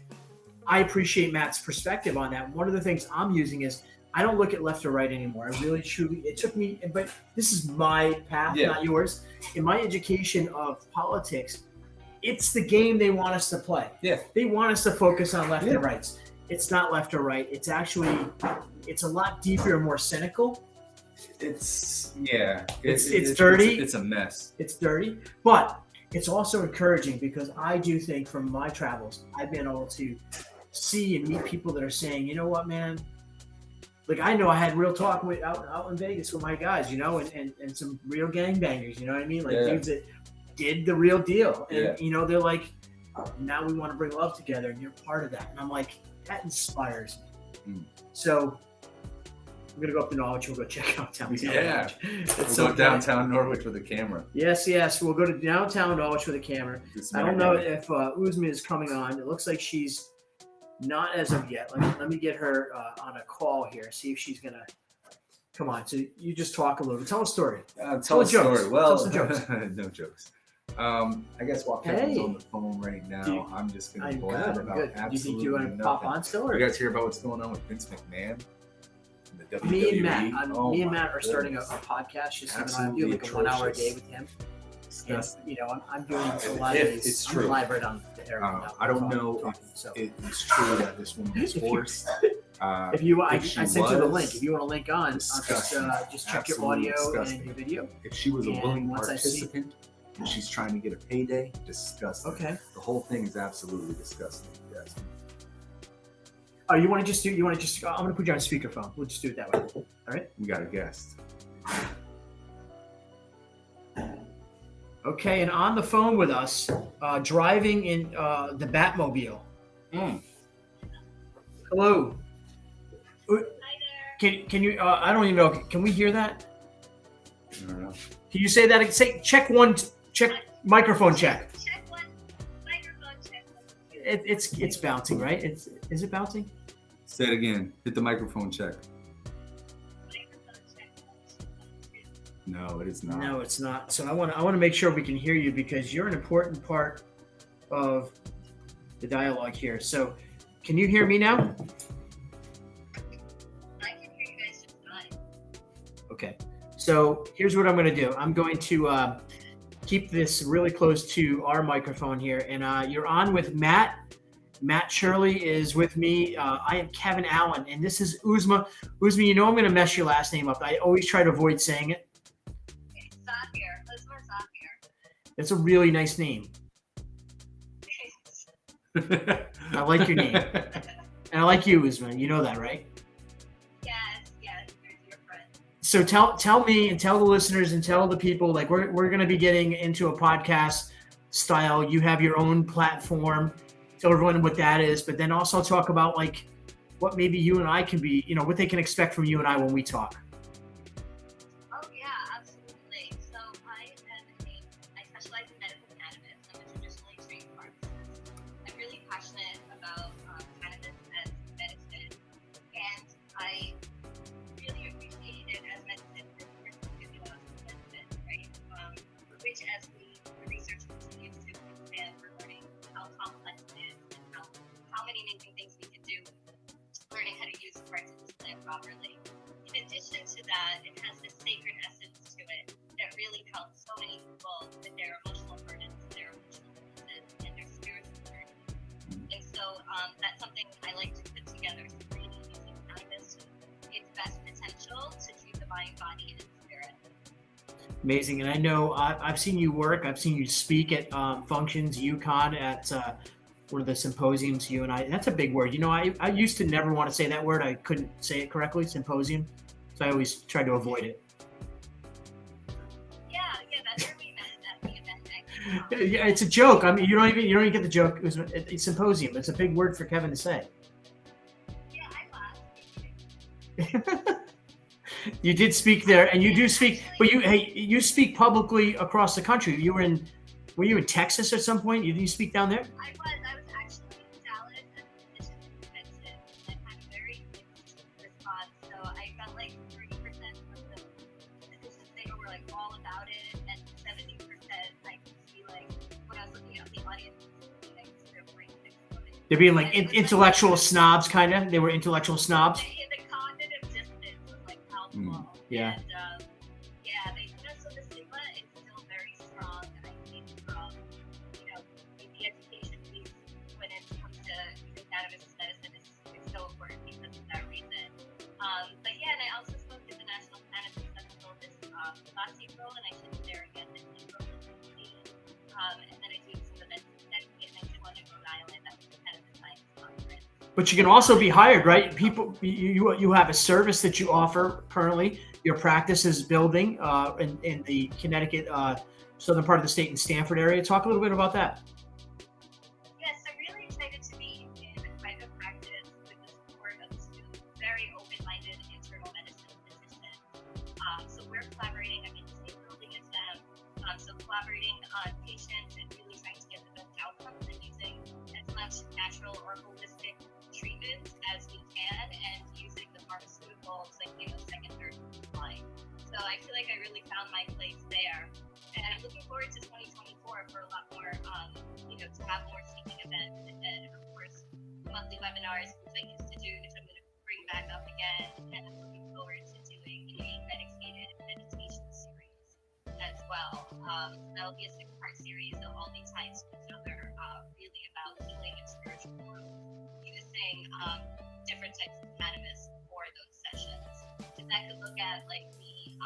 I appreciate Matt's perspective on that. One of the things I'm using is I don't look at left or right anymore. I really, truly, it took me, but this is my path, not yours. In my education of politics, it's the game they want us to play. Yeah. They want us to focus on left and rights. It's not left or right. It's actually, it's a lot deeper and more cynical. It's dirty. It's a mess. It's dirty, but it's also encouraging because I do think from my travels, I've been able to see and meet people that are saying, you know what, man? Like I know I had real talk out in Vegas with my guys, and some real gangbangers, you know what I mean? Like dudes that did the real deal. And, they're like, now we want to bring love together and you're part of that. And I'm like, that inspires me. So we're going to go up to Norwich. We'll go check out downtown Norwich. We'll go downtown Norwich with a camera. Yes. We'll go to downtown Norwich with a camera. I don't know if Uzma is coming on. It looks like she's not as of yet. Let me get her on a call here. See if she's going to come on. So you just talk a little bit. Tell a story. Tell a story. Well, tell some jokes. No jokes. I guess while Kevin's on the phone right now, I'm just going to blab about absolutely nothing. Do you think you want to pop on still? You guys hear about what's going on with Vince McMahon? The WWE? Me and Matt are starting a podcast. Just him and I do like a 1 hour a day with him. And, I'm doing a lot of these. It's true. I'm live right on the air. I don't know if it's true that this woman was forced. I sent you the link. If you want to link on, just check your audio and your video. If she was a willing participant and she's trying to get a payday, disgusting. Okay. The whole thing is absolutely disgusting. Yes. Oh, I'm going to put you on speakerphone. We'll just do it that way. All right? We got a guest. Okay, and on the phone with us, driving in the Batmobile. Hello. Hi there. Can you? I don't even know. Can we hear that? I don't know. Can you say that? Say check one. Check microphone check. Check one. Microphone check. It's bouncing, right? Is it bouncing? Say it again. Hit the microphone check. Microphone check. No, it is not. No, it's not. So I want to make sure we can hear you because you're an important part of the dialogue here. So, can you hear me now? I can hear you guys just fine. Okay. So here's what I'm going to do. I'm going to keep this really close to our microphone here, and you're on with Matt. Matt Shirley is with me. I am KevinAlan, and this is Uzma. Uzma, I'm going to mess your last name up. I always try to avoid saying it. Okay, stop here. Uzma off here. It's a really nice name. I like your name. And I like you, Usman. You know that, right? Yes, you're friend. So tell me and tell the listeners and tell the people, like we're going to be getting into a podcast style. You have your own platform. Tell everyone what that is, but then also talk about like what maybe you and I can be, what they can expect from you and I when we talk. Oh yeah, absolutely. So I specialize in medical cannabis. I'm a traditionally trained pharmacist. I'm really passionate about cannabis as medicine, and I really appreciate it as medicine for medicine, right? Which as the research continues to expand, we're learning how complex it is and how many amazing things we can do, learning how to use parts of this plant properly. In addition to that, it has this sacred essence to it that really helps so many people with their emotional burdens, their emotional illnesses, and their spiritual journey. And so that's something I like to put together, so really using cannabis to its best potential to treat the mind, body, and spirit. Amazing. And I know I've seen you work. I've seen you speak at functions, UConn, at one of the symposiums, you and I. That's a big word. I used to never want to say that word. I couldn't say it correctly, symposium. So I always tried to avoid it. Yeah, that's where we met at the event. Yeah, it's a joke. I mean, you don't even get the joke. It's symposium. It's a big word for Kevin to say. Yeah, I laughed. You did speak there, and you do speak, but you speak publicly across the country. Were you in Texas at some point? You speak down there? I was actually in Dallas at the physician convention, and had a very mixed response. So I felt like 30% of the physicians there were like all about it, and 70% I could see like when I was looking at the audience, like their brains exploding. They're being like intellectual snobs, kind of. They were intellectual snobs. The cognitive distance was like palpable. Yeah. And so the stigma is still very strong, and I think the education piece when it comes to using cannabis as medicine is so important because of that reason. But yeah, and I also spoke at the National Cannabis Festival this last April, and I should be there again this April. And then I do some events in Connecticut, and I do one in Rhode Island at the Cannabis Science Conference. But you can also be hired, right? People, you have a service that you offer currently. Your practice is building in the Connecticut, southern part of the state in Stamford area. Talk a little bit about that. Yes, I'm really excited to be in private practice with the support of two very open-minded internal medicine physicians. So we're collaborating. I'm in the same building as them. So collaborating on patients and really trying to get the best outcomes and using as much natural or holistic treatments as we can, and using the pharmaceuticals like second, third line. So I feel like I really found my place there, and I'm looking forward to 2024 for a lot more, to have more speaking events, and of course monthly webinars, which I used to do, which I'm going to bring back up again, and I'm looking forward to doing a medicated meditation series as well. That'll be a 6-part series, so all these ties to each other, really about healing and spiritual growth, using different types of cannabis for those sessions. So that could look at like the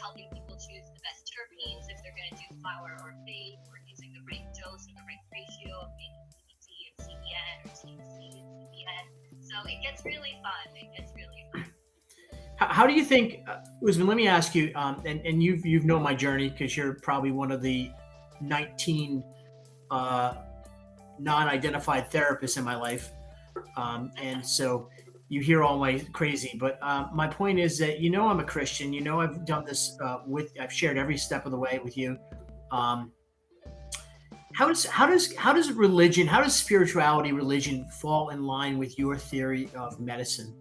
helping people choose the best terpenes if they're going to do flower or vape, or using the right dose or the right ratio of maybe CBD and CBN, or THC and CBN. So it gets really fun. How do you think, Usman, let me ask you, and you've known my journey because you're probably one of the 19 non-identified therapists in my life. And so you hear all my crazy, but my point is that, I'm a Christian, I've done this I've shared every step of the way with you. How does religion, how does spirituality, religion fall in line with your theory of medicine?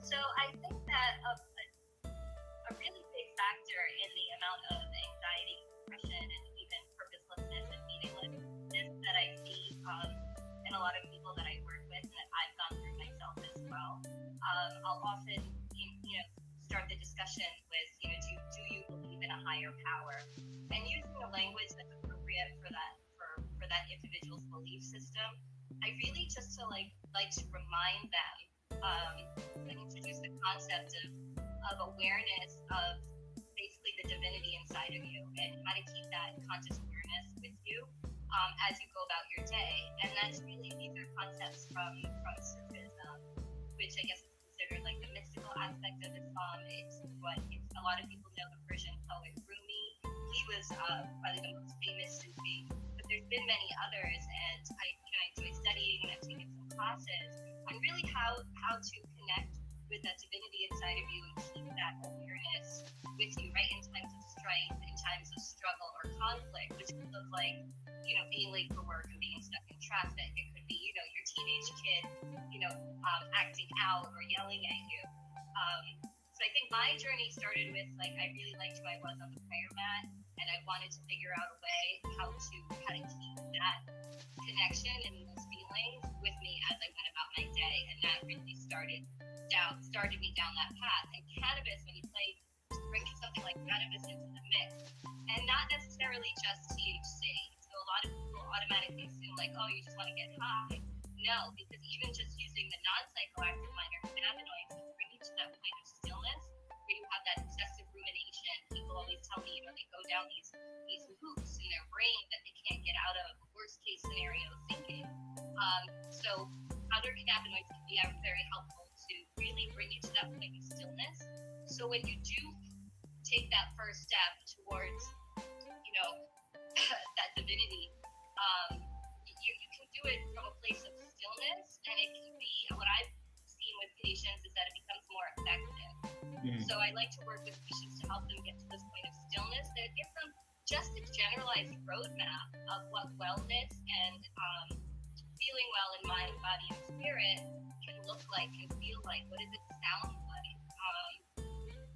So I think that a really big factor in the amount of anxiety, depression, and even purposelessness and meaninglessness that I see in a lot of people that I work with, and that I've gone through myself as well. I'll often, start the discussion with, do you believe in a higher power? And using the language that's appropriate for that individual's belief system, I really just like to remind them and introduce the concept of awareness of basically the divinity inside of you, and how to keep that conscious awareness with you as you go about your day. And that's really, these are concepts from Sufism, which I guess is considered like the mystical aspect of Islam. It's a lot of people know the Persian poet Rumi. He was probably the most famous Sufi, but there's been many others, and I enjoy studying, and I've taken some classes on really how to connect with that divinity inside of you and keep that awareness with you, right, in times of strife, in times of struggle or conflict, which could look like, being late for work and being stuck in traffic. It could be, your teenage kid, acting out or yelling at you. So I think my journey started with, I really liked who I was on the prayer mat, and I wanted to figure out a way how to keep that connection and those feelings with me as I went about my day, and that really started me down that path. And cannabis, when you bring something like cannabis into the mix, and not necessarily just THC. So a lot of people automatically assume you just want to get high. No, because even just using the non-psychoactive minor cannabinoids can bring you to that point of stillness where you have that excessive rumination. People always tell me, they go down these loops in their brain that they can't get out of, worst case scenario thinking. So other cannabinoids can be very helpful to really bring you to that point of stillness. So when you do take that first step towards, that divinity, you can do it from a place of stillness, and it can be, what I've seen with patients is that it becomes more effective. Mm-hmm. So I like to work with patients to help them get to this point of stillness, that gives them just a generalized roadmap of what wellness and feeling well in mind, body, and spirit can look like, can feel like. What does it sound like?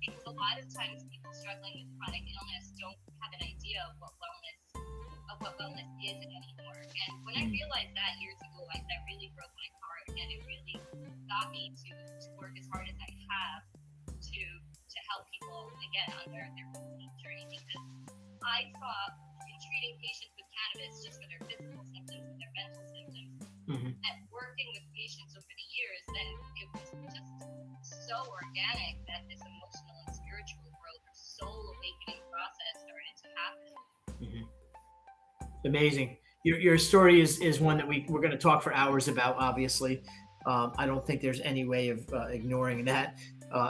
Because a lot of times people struggling with chronic illness don't have an idea of what wellness is anymore. And when I realized that years ago, that really broke my heart, and it really got me to work as hard as I have to help people again on their healing journey. Because I saw, in treating patients with cannabis just for their physical symptoms and their mental symptoms, and working with patients over the years, then it was just so organic that this emotional and spiritual growth or soul awakening process started to happen. Mm-hmm. Amazing. Your story is one that we're going to talk for hours about, obviously. I don't think there's any way of ignoring that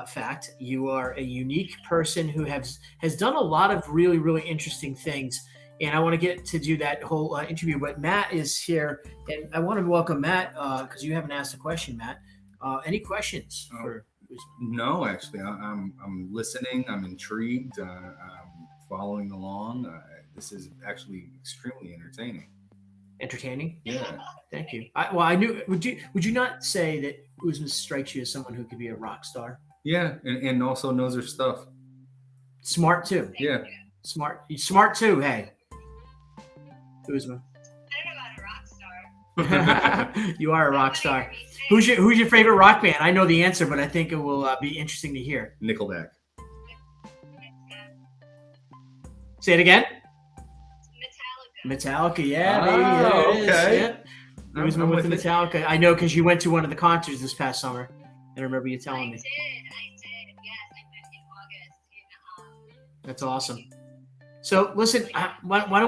fact. You are a unique person who has done a lot of really, really interesting things. And I want to get to do that whole interview, but Matt is here, and I want to welcome Matt because you haven't asked a question, Matt. Any questions for Usman? No, actually, I'm listening. I'm intrigued. I'm following along. This is actually extremely entertaining. Entertaining? Yeah. Thank you. I knew. Would you not say that Usman strikes you as someone who could be a rock star? Yeah, and also knows her stuff. Smart too. Yeah. Smart too. Hey, Usman. I don't know about a rock star. You are a rock star. Who's your favorite rock band? I know the answer, but I think it will be interesting to hear. Nickelback. Say it again. Metallica. Metallica, yeah, baby. There it okay. is. Yeah. Usman with the Metallica. I know because you went to one of the concerts this past summer. I remember you telling me. I did. Yes, I went in August. That's awesome. So listen, why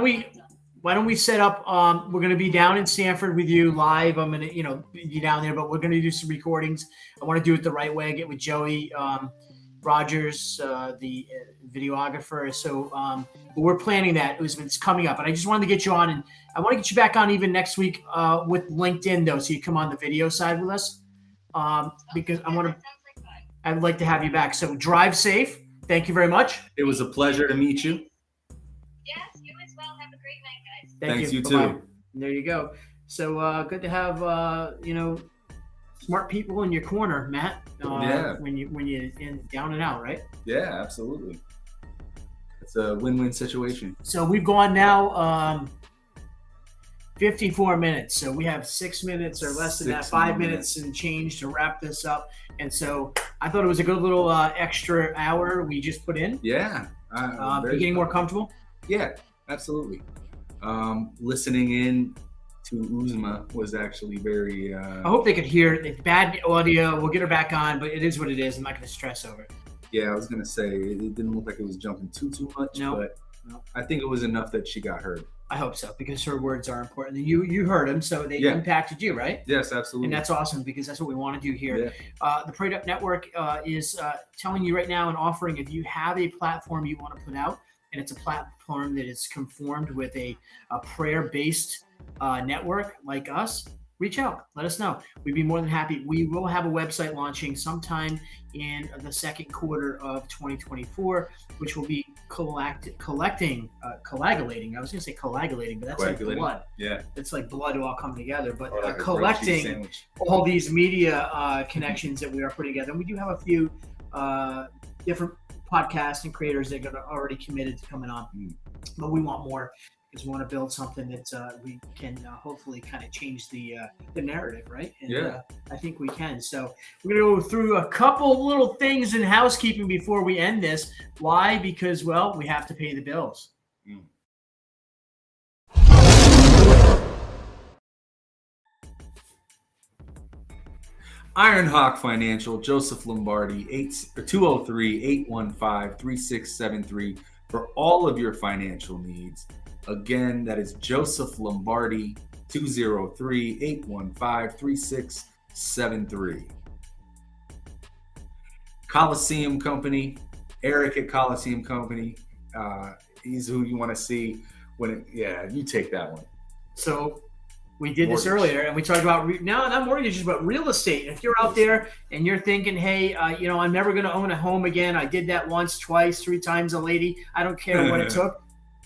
don't we set up? We're going to be down in Sanford with you live. I'm going to be down there, but we're going to do some recordings. I want to do it the right way. Get with Joey Rogers, the videographer. So but we're planning that. It's coming up, and I just wanted to get you on, and I want to get you back on even next week with LinkedIn though, so you come on the video side with us. Because I want to. I'd like to have you back. So drive safe. Thank you very much. It was a pleasure to meet you. Yes, you as well. Have a great night, guys. Thanks, you Bye-bye. too. There you go. So good to have smart people in your corner, Matt. Yeah. When you in down and out, right? Yeah, absolutely. It's a win-win situation. So we've gone now 54 minutes. So we have 6 minutes or less than that, 5 minutes and change to wrap this up. And so I thought it was a good little extra hour we just put in. Yeah. Are you getting more comfortable? Yeah, absolutely. Listening in to Uzma was actually very... I hope they could hear it. Bad audio. We'll get her back on, but it is what it is. I'm not going to stress over it. Yeah, I was gonna say it didn't look like it was jumping too much, but I think it was enough that she got hurt. I hope so, because her words are important. You heard them, so they impacted you, right? Yes, absolutely. And that's awesome, because that's what we want to do here. The Prayed Up Network is telling you right now and offering, if you have a platform you want to put out, and it's a platform that is conformed with a prayer-based network like us, reach out. Let us know. We'd be more than happy. We will have a website launching sometime in the second quarter of 2024, which will be coagulating. I was going to say coagulating, but that's like blood. Yeah. It's like blood all coming together. But like collecting all these media connections that we are putting together. And we do have a few different podcasts and creators that are already committed to coming on. But we want more, because we want to build something that we can hopefully kind of change the narrative, right? And I think we can. So we're going to go through a couple little things in housekeeping before we end this. Why? Because, well, we have to pay the bills. Ironhawk Financial, Joseph Lombardi, 203-815-3673 for all of your financial needs. Again, that is Joseph Lombardi, 203-815-3673. Coliseum Company, Eric at Coliseum Company. He's who you want to see when you take that one. So we did this earlier, and we talked about not mortgages, but real estate. If you're out there and you're thinking, hey, I'm never going to own a home again. I did that once, twice, 3 times a lady. I don't care what it took.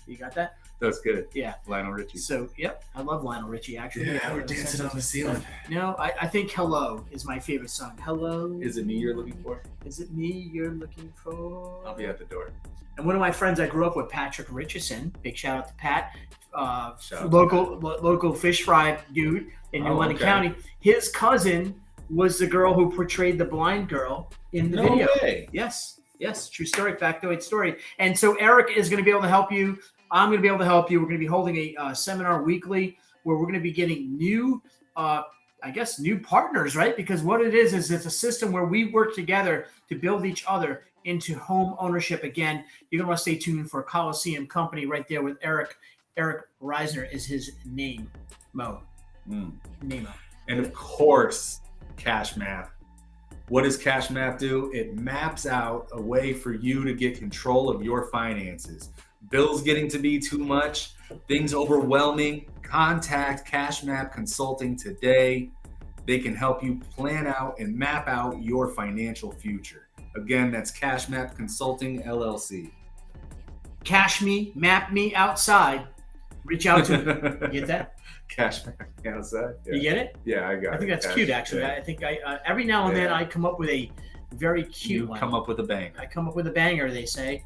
You got that? That's good. Yeah. Lionel Richie. So, I love Lionel Richie, actually. Yeah, we're dancing on the ceiling. No, I think Hello is my favorite song. Hello. Is it me you're looking for? Is it me you're looking for? I'll be at the door. And one of my friends I grew up with, Patrick Richardson, big shout out to Pat, local fish fry dude in New London County. His cousin was the girl who portrayed the blind girl in the video. Way. Yes, true story, factoid story. And so Eric is going to be able to help you. I'm going to be able to help you. We're going to be holding a seminar weekly where we're going to be getting new partners, right? Because what it is it's a system where we work together to build each other into home ownership. Again, you're going to want to stay tuned for Coliseum Company right there with Eric. Eric Reisner is his name. Nemo. And of course, Cash Map. What does Cash Map do? It maps out a way for you to get control of your finances. Bills getting to be too much, things overwhelming, contact Cash Map Consulting today. They can help you plan out and map out your financial future. Again, that's Cash Map Consulting, LLC. Cash me, map me outside. Reach out to me. You get that? Cash Map me outside? Yeah. You get it? Yeah, I got it. I think that's cute, actually. Yeah. I think every now and then I come up with a very cute one. Come up with a banger. I come up with a banger, they say.